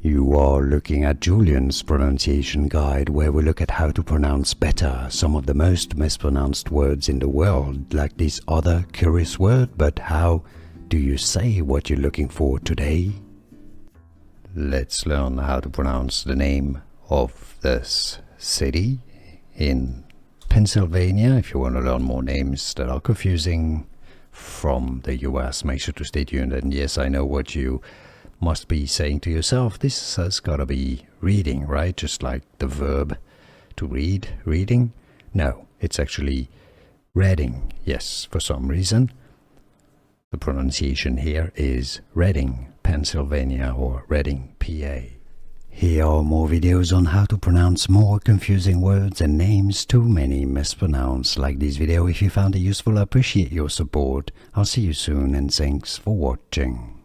You are looking at Julian's pronunciation guide, where we look at how to pronounce better some of the most mispronounced words in the world, like this other curious word. But how do you say what you're looking for today? Let's learn how to pronounce the name of this city in Pennsylvania. If you want to learn more names that are confusing from the US, make sure to stay tuned. And yes, I know what you must be saying to yourself. This has got to be reading, right? Just like the verb to read, reading. No, it's actually reading. Yes, for some reason the pronunciation here is Reading, Pennsylvania, or Reading, PA. Here are more videos on how to pronounce more confusing words and names too many mispronounced. Like this video if you found it useful. I appreciate your support. I'll see you soon, and thanks for watching.